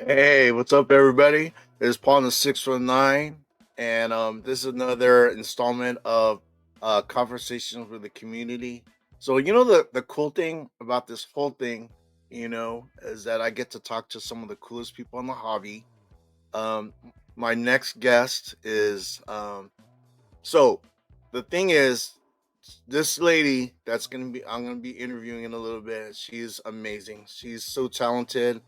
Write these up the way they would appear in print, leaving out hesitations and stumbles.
Hey, what's up, everybody? It's Paul in the 619, and this is another installment of Conversations with the Community. So, the cool thing about this whole thing, is that I get to talk to some of the coolest people in the hobby. Um, my next guest is so the thing is, this lady I'm gonna be interviewing in a little bit. She's amazing. She's so talented.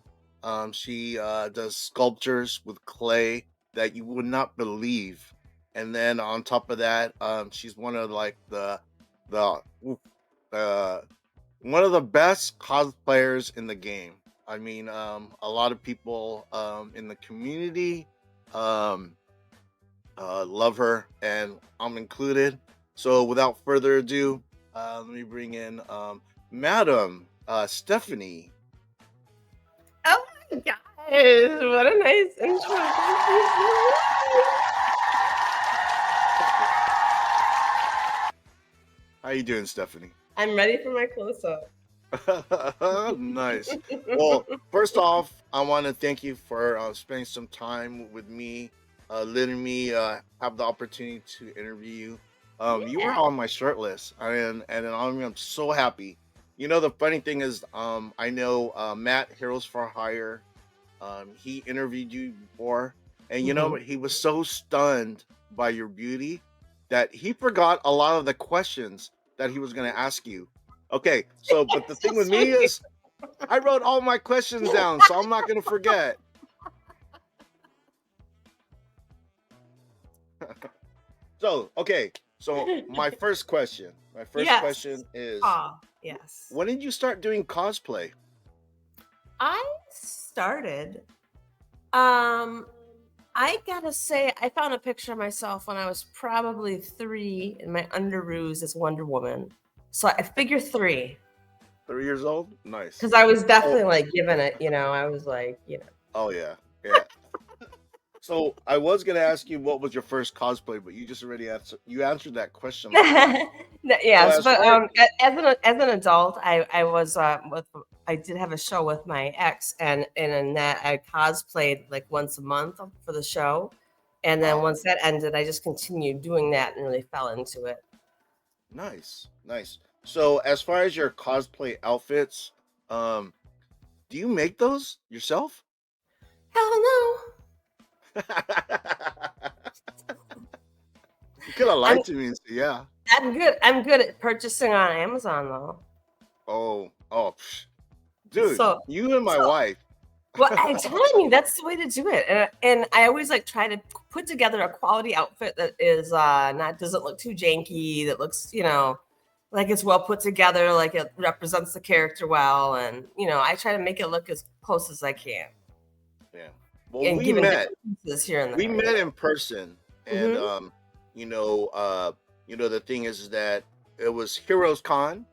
She does sculptures with clay that you would not believe. And then on top of that, she's one of like the oof, uh, one of the best cosplayers in the game. I mean, a lot of people in the community um, love her, and I'm included. So without further ado, let me bring in Madam Stephanie. Oh my gosh, what a nice intro. Thank you so How you doing, Stephanie? I'm ready for my close-up. Nice. Well, first off, I want to thank you for spending some time with me, letting me have the opportunity to interview you. You were Yeah. on my short list, and I'm so happy. You know, the funny thing is, I know Matt Heroes for Hire. He interviewed you before, and Mhm. he was so stunned by your beauty that he forgot a lot of the questions that he was going to ask you. Okay, so but the So thing with me sweet. is I wrote all my questions down, so I'm not going to forget. So, okay, so my first Yes. question is, Ah, yes. when did you start doing cosplay? I started. Um, I gotta say, I found a picture of myself when I was probably 3 in my underoos as Wonder Woman. So I figure 3, 3 years old? Nice. because I was So, definitely like giving it, I was like, oh yeah, yeah. So I was gonna ask you what was your first cosplay, but you just already answered that question already. So Yes, as but far as an adult, I was I did have a show with my ex, and in that I cosplayed like once a month for the show, and then wow, once that ended, I just continued doing that and really fell into it. nice, nice. So as far as your cosplay outfits, um, do you make those yourself? Hell no, You could have I'm lied to me and said, yeah. I'm good. I'm good at purchasing on Amazon though. Oh, oh, dude, So you and my so wife. Well, I'm telling you, that's the way to do it. And I always like try to put together a quality outfit that is not doesn't look too janky, that looks, like it's well put together, like it represents the character well. And, I try to make it look as close as I can. Yeah. Well, and we giving met. different pieces here and We there. met in person, and Hmm. you know, the thing is that it was Heroes Con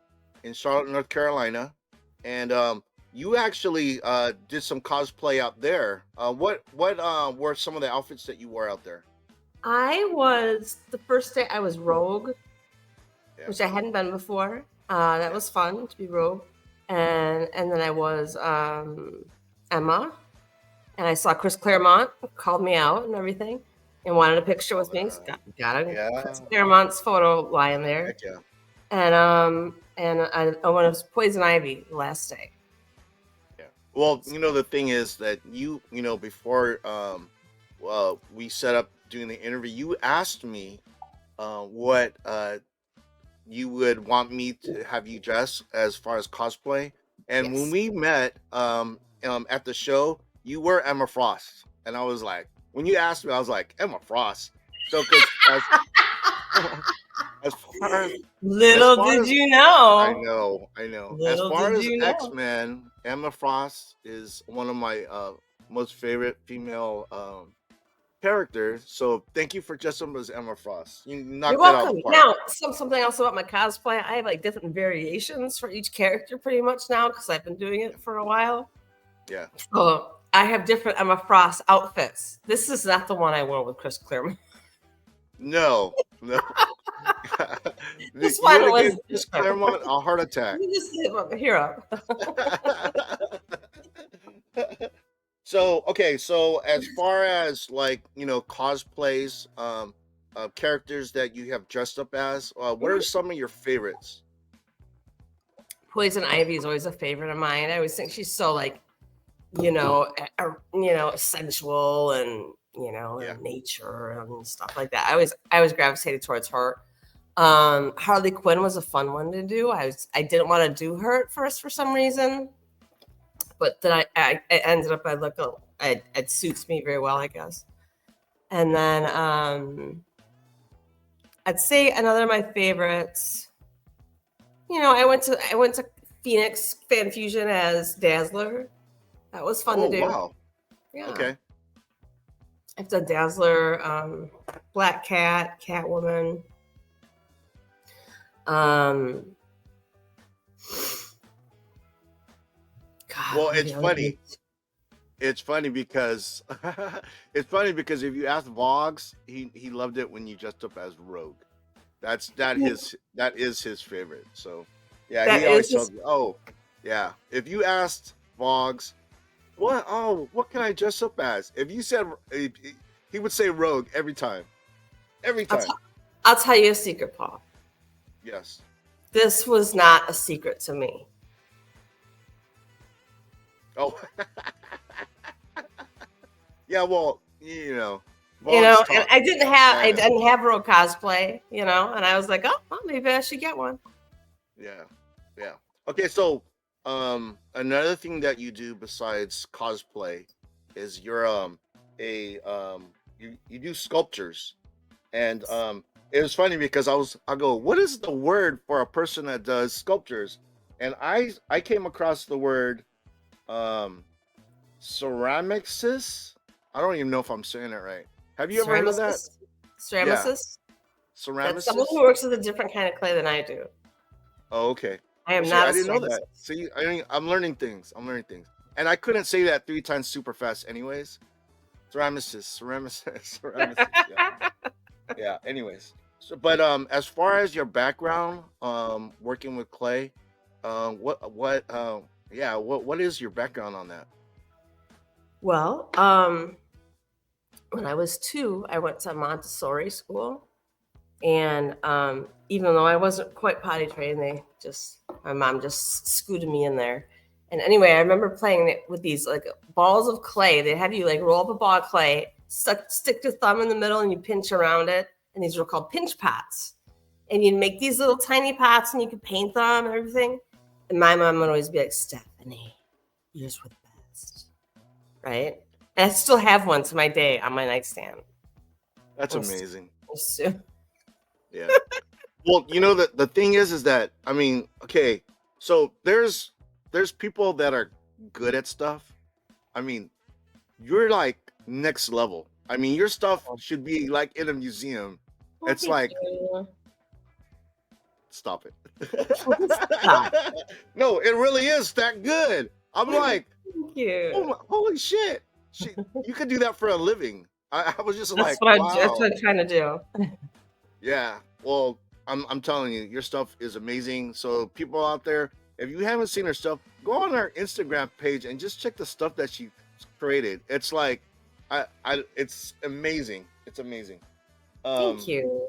in Charlotte, North Carolina, and you actually did some cosplay out there. What were some of the outfits that you wore out there? I was the first day I was Rogue, Yeah, which I hadn't been before. That yeah. was fun to be Rogue, and then I was Emma, and I saw Chris Claremont called me out and everything, and wanted a I picture saw with me. So that. got a Chris Yeah, Claremont's photo lying there, heck yeah, and I went as Poison Ivy the last day. yeah. Well, the thing is that before we set up doing the interview, you asked me what you would want me to have you dress as far as cosplay. And when Yes. we met at the show, you were Emma Frost, and I was like, when you asked me, I was like Emma Frost. So because as far as as Little far did as you know. I know. As Little far did as you X know. Men, Emma Frost is one of my most favorite female characters. So thank you for just as Emma Frost. You You're knocked that out of welcome. the park. Now, something else about my cosplay. I have like different variations for each character pretty much now because I've been doing it for a while. Yeah. So I have different Emma Frost outfits. This is not the one I wore with Chris Claremont. No, no. This You're one gonna was give Chris different. Claremont a heart attack. You just hear up. So okay, so as far as like cosplays, characters that you have dressed up as, what are some of your favorites? Poison Ivy is always a favorite of mine. I always think she's so like sensual and Yeah, and nature and stuff like that. I was gravitated towards her. Harley Quinn was a fun one to do. I didn't want to do her at first for some reason, but then I ended up it suits me very well, I guess. And then I'd say another of my favorites. I went to Phoenix Fan Fusion as Dazzler. That was fun to oh do. wow, Yeah. okay. I've done Dazzler, Black Cat, Catwoman. Um, God, Well, what are it's the other ones? funny. It's funny because it's funny because if you ask Voggs, he loved it when you dressed up as Rogue. That is his favorite. So yeah, That he is always his. tells me, oh yeah. If you asked Voggs, what can I dress up as? If you said he would say Rogue every time. Every I'll, time. t- I'll tell you a secret, Paul. Yes. This was not a secret to me. Oh yeah, well, Voggs And taught I me. didn't have Yeah, I didn't have real cosplay, and I was like, oh, well, maybe I should get one. yeah, yeah. Okay, so another thing that you do besides cosplay is you're a you do sculptures. And it was funny because I go, what is the word for a person that does sculptures? And I came across the word um ceramicist. I don't even know if I'm saying it right. Have you ever heard of that? Ceramicist, Yeah, ceramicist. That's someone ceramicist. who works with a different kind of clay than I do. Oh, okay. I Well, am see, not a I didn't know that. ceramicist. See, I'm learning things. I'm learning things, and I couldn't say that 3 times super fast, anyways. Ceramicist, ceramicist, ceramicist. Yeah. Yeah, anyways, so but as far as your background working with clay, what is your background on that? Well, when I was 2, I went to Montessori school, and even though I wasn't quite potty trained, my mom just scooted me in there. And anyway, I remember playing it with these like balls of clay. They have you like roll up a ball of clay, stick your thumb in the middle, and you pinch around it. And these were called pinch pots. And you'd make these little tiny pots, and you could paint them and everything. And my mom would always be like, Stephanie, yours were the best, right? And I still have one to my day on my nightstand. That's I'm s- amazing. I'm so- Yeah. Well, the thing is that I mean, okay, so there's people that are good at stuff. I mean, you're like next level. I mean, your stuff should be like in a museum. Well, It's thank like, you. stop it. Stop. No, it really is that good. I'm like, Thank oh you. my, holy shit. You could do that for a living. I was just That's like, what that's wow. what I'm trying to do. Yeah. Well, I'm telling you, your stuff is amazing. So people out there, if you haven't seen her stuff, go on our Instagram page and just check the stuff that she created. It's like it's amazing. It's amazing. Thank Um, you.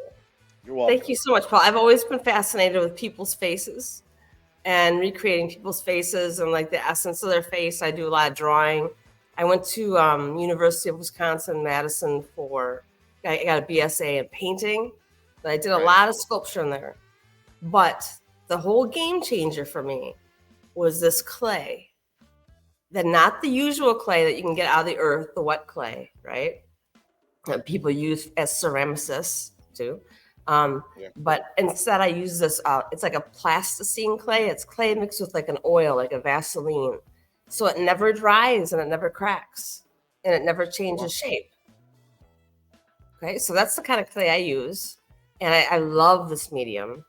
you're Thank welcome. you so much, Paul. I've always been fascinated with people's faces and recreating people's faces and like the essence of their face. I do a lot of drawing. I went to University of Wisconsin Madison for I got a BSA in painting. But I did a Right. lot of sculpture in there. But the whole game changer for me was this clay. That not the usual clay that you can get out of the earth, the wet clay, right? That people use as ceramicists do. Yeah. But instead, I use this. It's like a plasticine clay. It's clay mixed with like an oil, like a Vaseline, so it never dries and it never cracks and it never Wow. changes shape. Okay, so that's the kind of clay I use, and I love this medium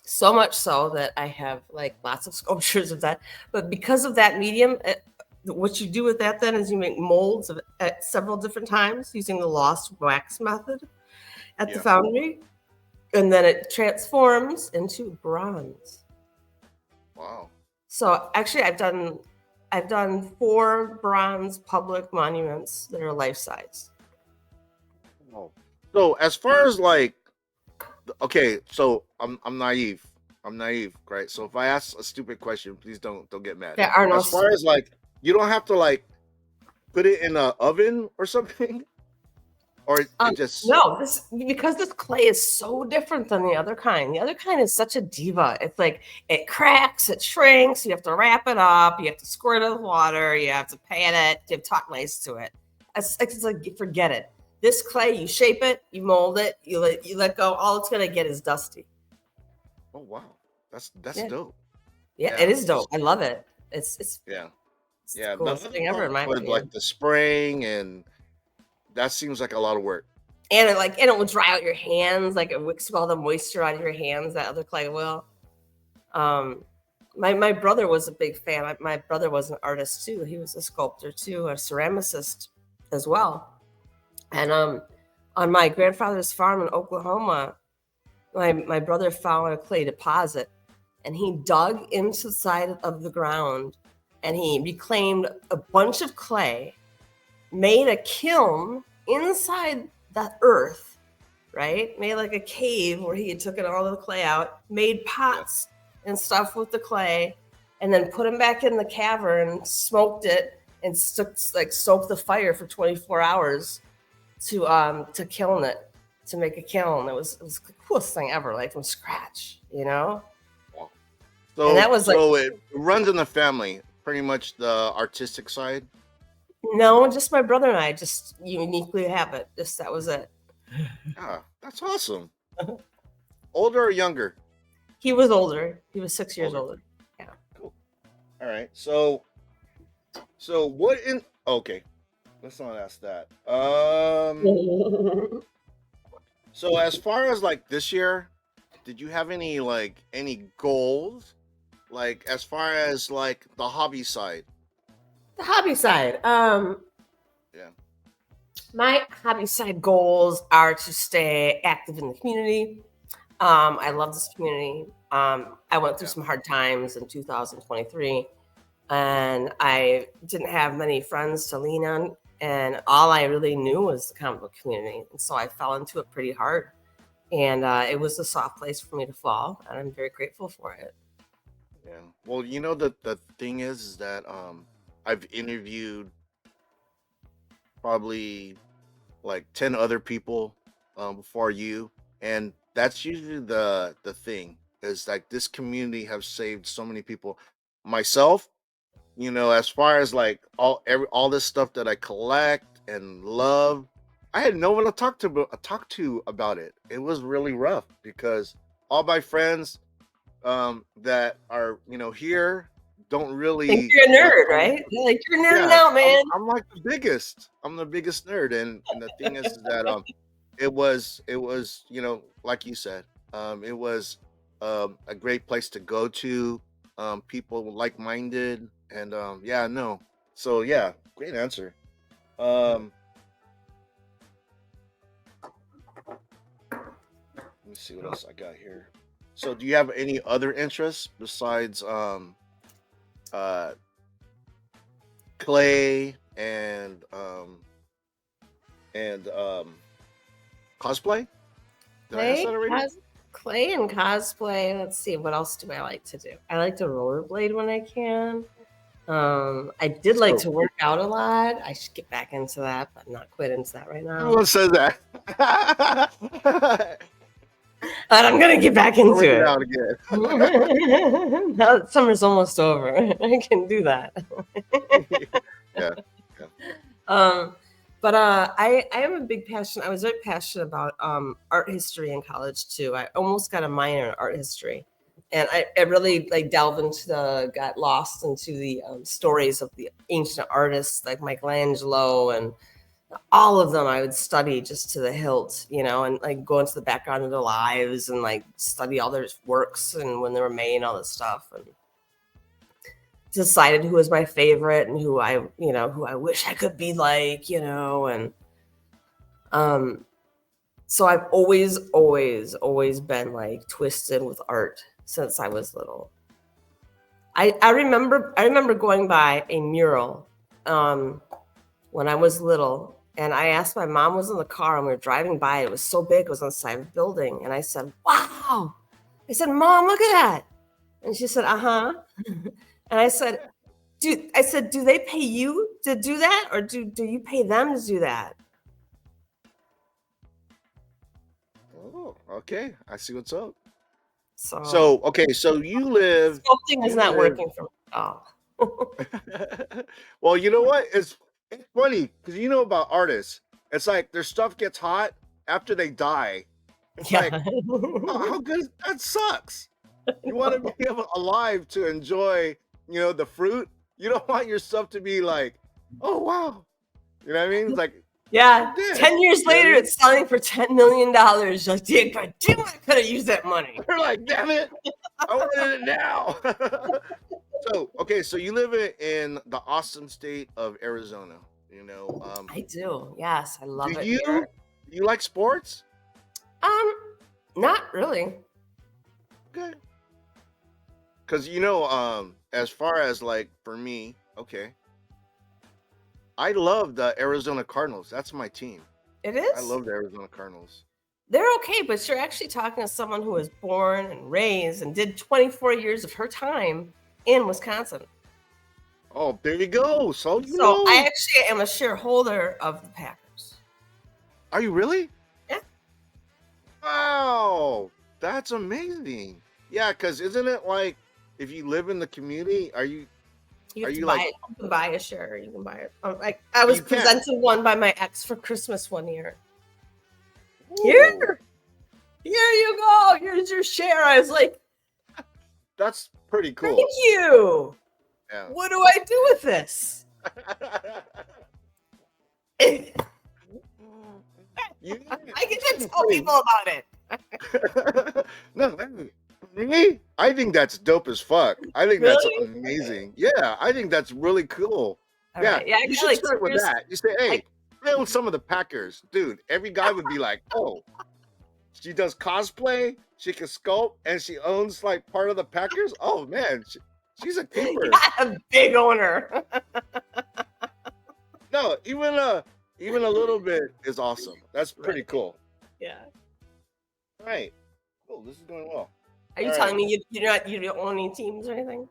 so much so that I have like lots of sculptures of that. But because of that medium, what you do with that then is you make molds of it at several different times using the lost wax method at the Yeah. foundry, and then it transforms into bronze. Wow. So actually, I've done 4 bronze public monuments that are life size. Oh. So as far as like, okay, so I'm naive. I'm naive, right? So if I ask a stupid question, please don't get mad. There are no As far stupid. as like, you don't have to like put it in a oven or something, or it just No, this because this clay is so different than the other kind. The other kind is such a diva. It's like it cracks, it shrinks. You have to wrap it up. You have to squirt it with water. You have to pan it. You have to talk nice to it. It's like forget it. This clay, you shape it, you mold it, you let go. All it's gonna get is dusty. oh wow, that's Yeah, dope. yeah, it Yeah. is dope. I love it. It's Yeah. it's the Yeah. coolest Nothing thing ever, in wrong my with like opinion. the spraying, and that seems like a lot of work. And it will dry out your hands, like it wicks all the moisture out of your hands. That other clay will. Um, my brother was a big fan. My brother was an artist too. He was a sculptor too, a ceramicist as well. And on my grandfather's farm in Oklahoma, my brother found a clay deposit, and he dug into the side of the ground, and he reclaimed a bunch of clay, made a kiln inside the earth, right? Made like a cave where he had taken all the clay out, made Yeah. pots and stuff with the clay, and then put them back in the cavern, smoked it, and stoked the fire for 24 hours to kiln it, to make a kiln. It was the coolest thing ever, like from scratch, you know? Wow. And that was like So it runs in the family, pretty much the artistic side. no, just my brother and I just uniquely have it. Just that was it. Yeah, that's awesome. Older or younger? He was older. He was 6 years Older. older. Yeah. Cool. All right. So what in? Okay, let's not ask that. So as far as like this year, did you have any goals? Like as far as like the hobby side? The hobby side. Yeah. My hobby side goals are to stay active in the community. I love this community. I went through Yeah. some hard times in 2023, and I didn't have many friends to lean on, and all I really knew was the comic book community, and so I fell into it pretty hard. And it was a soft place for me to fall, and I'm very grateful for it. Yeah. Well, the thing is that I've interviewed probably like 10 other people before you, and that's usually the thing is like this community have saved so many people. Myself, as far as like all this stuff that I collect and love, I had no one to talk to about it. It was really rough because all my friends that are here, don't Think really you're a look nerd, on. right? You're like, "You're nerding Yeah, out, man." I'm like the biggest. I'm the biggest nerd, and the thing is that it was like you said, it was a great place to go to, people like minded, and yeah, no, so yeah, great answer. Um, let me see what else I got here. So, do you have any other interests besides uh clay and cosplay? Did I ask Clay, that already? clay and cosplay. Let's see, what else do I like to do? I like to rollerblade when I can. I did like So to work out a lot. I should get back into that, but not quit into that right now. everyone says that. But I'm gonna get back Work into it it. out again. Now that summer's almost over, I can do that. Yeah, yeah. Um, but I am a big passion. I was very passionate about art history in college too. I almost got a minor in art history, and I really like delved into got lost into the stories of the ancient artists like Michelangelo and all of them. I would study just to the hilt, and like go into the background of their lives and like study all their works and when they were made and all this stuff. And decided who was my favorite and who I wish I could be like, and um so I've always been like twisted with art since I was little. I remember going by a mural um when I was little, and I asked, my mom was in the car and we were driving by. It was so big, it was on the side of a building, and I said, "Wow." I said, "Mom, look at that." And she said, "Uh-huh." And I said, "Do they pay you to do that, or do you pay them to do that?" Oh, okay. I see what's up. So So, okay, so sculpting is you not live. working for me at all. Well, you know what? It's funny because you know about artists. It's like their stuff gets hot after they die. It's like, Yeah. oh, how good that sucks. You want to be alive to enjoy, the fruit. You don't want your stuff to be like, oh wow. You know what I mean? It's like Yeah. you're dead. 10 years You know what I later, mean? it's selling for $10 million. Like, dude, I could have used that money. You're like, damn it, I wanted it now. So, okay, so you live in the awesome state of Arizona. You know, I do. Yes, I do love it you here. do you like sports? Um, Not really. Okay, because as far as like for me, okay, I love the Arizona Cardinals. That's my team. It I is. love the Arizona Cardinals. They're okay, but you're actually talking to someone who was born and raised and did 24 years of her time in Wisconsin. Oh, there you go. So So I actually am a shareholder of the Packers. are you really? Yeah, Wow, that's amazing. Yeah, because isn't it like if you live in the community, are you you are have to you buy like it. You can buy a share. You can buy it. Like I was you can't? presented one by my ex for Christmas one year. Ooh, Here, here you go. Here's your share. I was like, that's pretty thank cool. you. Yeah. What do I do with this? I You get this to is tell pretty. people about it. No, for me, I think that's dope as fuck. I think that's Really? Okay. amazing. Yeah, I think that's really cool. All Yeah, right. Yeah, I you got should like start with 2 years. that. You say, I hey, I own some of the Packers, dude. Every guy would be like, oh, she does cosplay, she can sculpt, and she owns like part of the Packers. Oh man, she's a keeper. got a big owner. No, even a little bit is awesome. That's pretty Right. cool. Yeah. All right, cool. This is going well. Are you All telling right. me you don't own any teams or anything?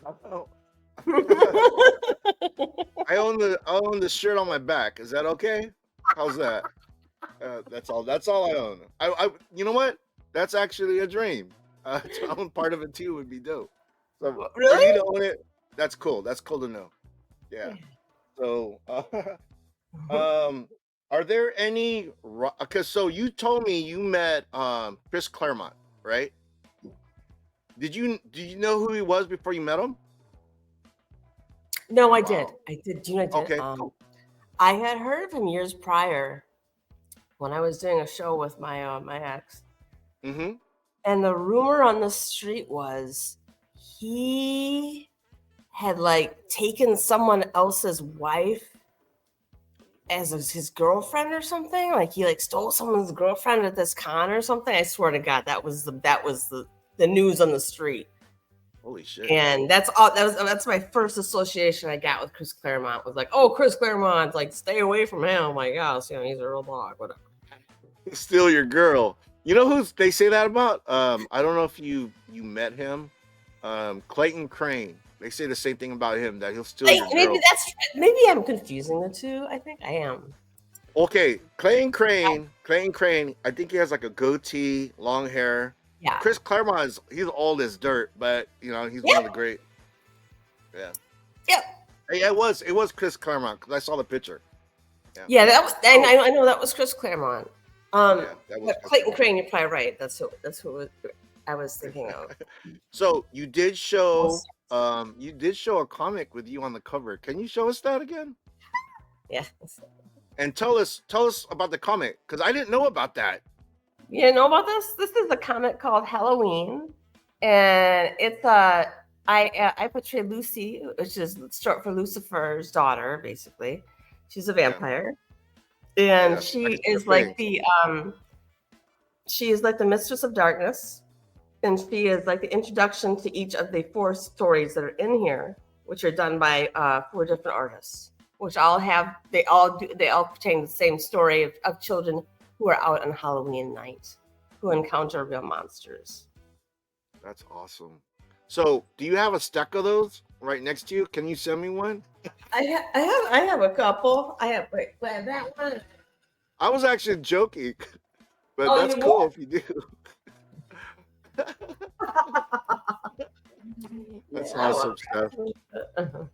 Oh. I own the shirt on my back. Is that okay? How's that? That's all. That's all I own. You know what? That's actually a dream. To own part of it too would be dope. So for you Really? to own it, that's cool. That's cool to know. Yeah. So, are there any? Because so you told me you met Chris Claremont, right? Did you know who he was before you met him? No, I did. Wow. I did. Do you know I did? Okay. Cool. I had heard of him years prior when I was doing a show with my ex, Mm-hmm. and the rumor on the street was he had like taken someone else's wife as his girlfriend or something. Like he like stole someone's girlfriend at this con or something. I swear to God, that was the news on the street. Holy shit. And that's all. That's my first association I got with Chris Claremont. Was like, oh, Chris Claremont, like stay away from him. I'm like, oh, so, he's a real dog. Whatever. Steal your girl. You know who they say that about? I don't know if you met him. Clayton Crane. They say the same thing about him, that he'll steal Like, your girl. maybe I'm confusing the two. I think I am. Okay, Clayton Crane. I think he has like a goatee, long hair. Yeah. Chris Claremont he's old as dirt, but he's one of Yep. the great. Yeah. Yep. Hey, it was Chris Claremont because I saw the picture. Yeah. Yeah. That was. So I know that was Chris Claremont. yeah, that was But Chris Clayton Claremont. Crane, you're probably right. That's who I was thinking of. So Also, you did show a comic with you on the cover. Can you show us that again? yeah. And tell us about the comic because I didn't know about that. You know about this? This is a comic called Halloween, and it's I portray Lucy, which is short for Lucifer's daughter, basically. She's a Yeah. vampire, and Yes, I she can see her is like face. the mistress of darkness, and she is like the introduction to each of the four stories that are in here, which are done by four different artists, which they all pertain to the same story of children who are out on Halloween night, who encounter real monsters. That's awesome. So, do you have a stack of those right next to you? Can you send me one? I have a couple. I have wait, that one. I was actually joking, but Oh, that's you cool would? if you do. That's Yeah, awesome stuff. well,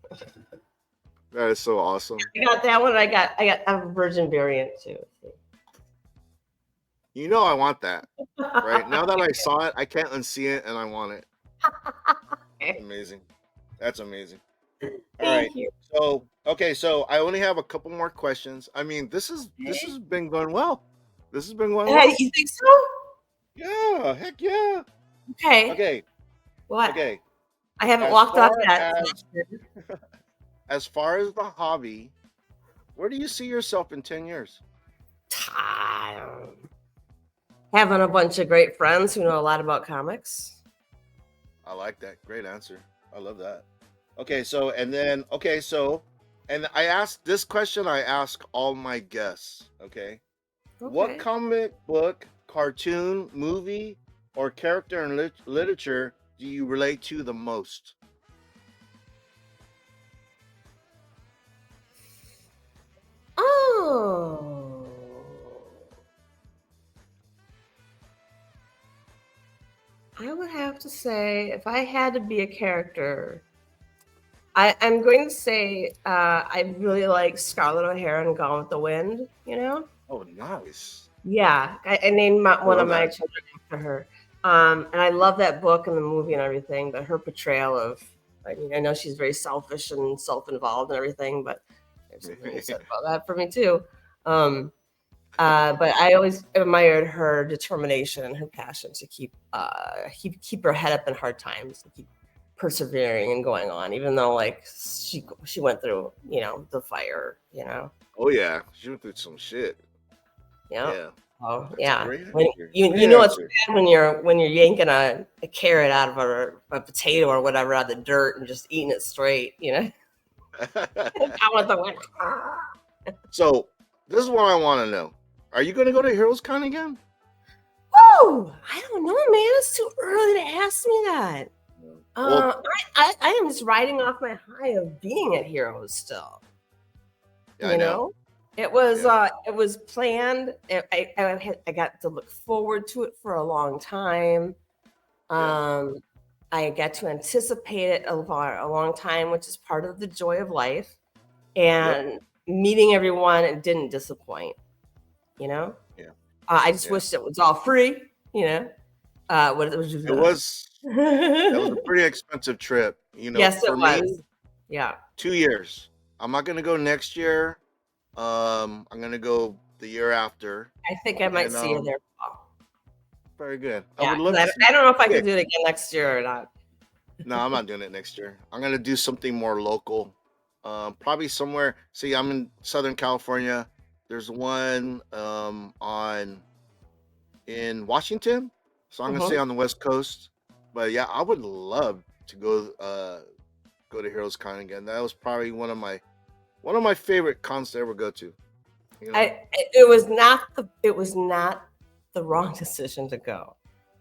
That is so awesome. I got that one. I got a virgin variant too. You know I want that, right? Now that I saw it, I can't unsee it, and I want it. Amazing. That's amazing. All right. Thank you. So I only have a couple more questions. I mean, this Okay. has been going well. This has been going Yeah, well. you think so? Yeah, heck yeah. Okay. Okay, What? okay. I haven't As walked off far yet. So as that's good. the hobby, where do you see yourself in 10 years? Time. Having a bunch of great friends who know a lot about comics. I like that. Great answer. I love that. Okay, so and I ask this question, I ask all my guests, okay? What Okay. comic book, cartoon, movie, or character in literature do you relate to the most? Oh. I would have to say, if I had to be a character, I'm going to say I really like Scarlett O'Hara and Gone with the Wind. Oh, nice. Yeah, I named I one of love my that. children after her. And I love that book and the movie and everything. But her portrayal of, I mean, I know she's very selfish and self-involved and everything, but there's something you said about that for me too. Um, but I always admired her determination and her passion to keep her head up in hard times and keep persevering and going on, even though like she went through the fire. Oh yeah, she went through some shit. Yeah. Yeah, Oh that's a yeah. great When answer. you Great know it's answer. bad when you're yanking a carrot out of a potato or whatever out of the dirt and just eating it straight. I want the one. So this is what I want to know. Are you going to go to Heroes Con again? Woo! I don't know, man. It's too early to ask me that. Well, I am just riding off my high of being at Heroes still. yeah, I know. It was Yeah, it was planned. I got to look forward to it for a long time. yeah, Um, I got to anticipate it for a long time, which is part of the joy of life. yep, And meeting everyone, it you disappoint. You know, yeah, I just yeah. wish it was all free. What it was just It was. That was a pretty expensive trip. You know, Yes, it for me, was. Yeah. 2 years. I'm not gonna go next year. I'm gonna go the year after, I think I might and see you there, Paul. very good. I Yeah, would 'cause love to see. I don't know if I Okay, could do it again next year or not. no, I'm not doing it next year. I'm gonna do something more local. Probably somewhere. See, I'm in Southern California. There's one on in Washington, so I'm gonna say Mhm. on the West Coast. But yeah, I would love to go to Heroes Con again. That was probably one of my favorite cons to ever go to. You know, It was not the wrong decision to go,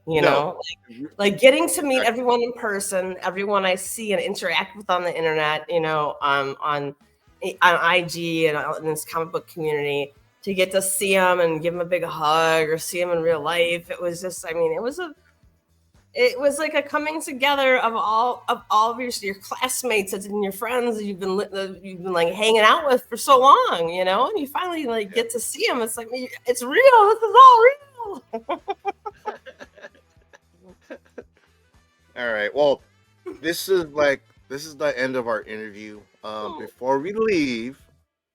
you no, know? Like, getting to meet exactly. everyone in person, everyone I see and interact with on the internet, on IG and in this comic book community, to get to see them and give them a big hug or see them in real life, it was just, I mean, it was like a coming together of all of your classmates and your friends that you've been like hanging out with for so long, and you finally like Yeah. get to see them. It's like it's real. This is all real. All right. Well, this is the end of our interview. Before we leave,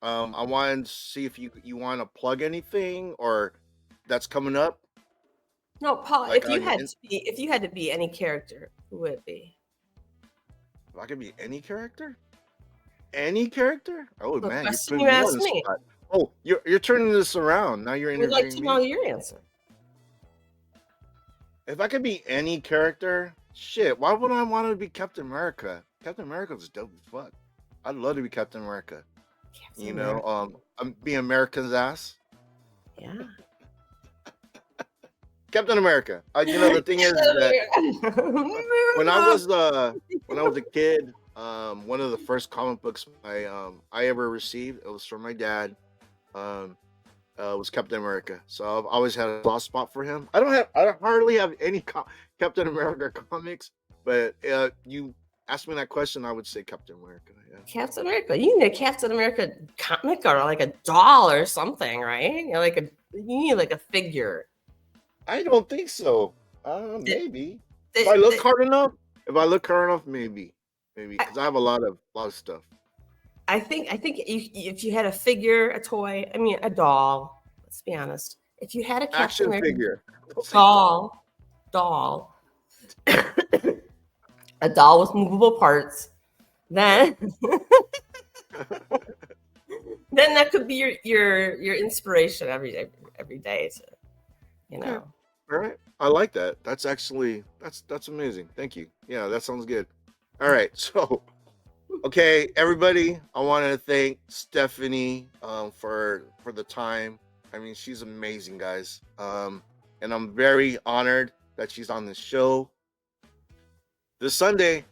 I wanted to see if you want to plug anything or that's coming up, No, Paul. like on your. If you had to be any character, who would it be? If I could be any character, any character. Oh The man, you're question you putting me on asked the me. spot. Oh, you're turning this around. Now you're I would like interviewing to know me. your answer. If I could be any character, shit, why would I want to be Captain America? Captain America's dope as fuck. I'd love to be Captain America. Captain You know, America. I'm be America's ass. Yeah. Captain America. The thing is that when I was when I was a kid, one of the first comic books I ever received, it was from my dad. Um, was Captain America. So I've always had a soft spot for him. I don't hardly have any Captain America comics, but you asked me that question, I would say Captain America. Yeah. Captain America. You need a Captain America comic or like a doll or something, right? You need like a figure. I don't think so. The, Maybe if I the, look the, hard enough. If I look hard enough, maybe I, because I have a lot of stuff. I think if you had a figure, a toy, I mean a doll. Let's be honest. If you had a Captain Action America figure. Don't say doll. doll, doll, a doll with movable parts, Yeah. then then that could be your inspiration every day to you Okay. know. All right. I like that. That's actually that's amazing. Thank you. Yeah, that sounds good. All right. So, okay, everybody, I want to thank Stephanie for the time. I mean, she's amazing, guys. And I'm very honored that she's on the show this Sunday.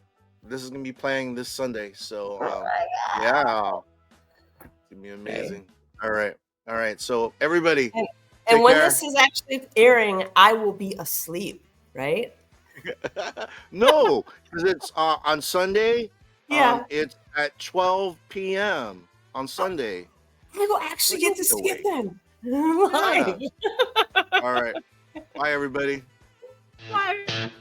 This is gonna be playing this Sunday. So, yeah, it's gonna be Okay. amazing. All right. All right. So, everybody, And and take when care. this is actually airing, I will be asleep, right? No, because it's on Sunday. Yeah. It's at 12 p.m. on Oh, Sunday. I will So actually get you'll to be see it awake. then. Yeah. Live. All right. Bye, everybody. Bye.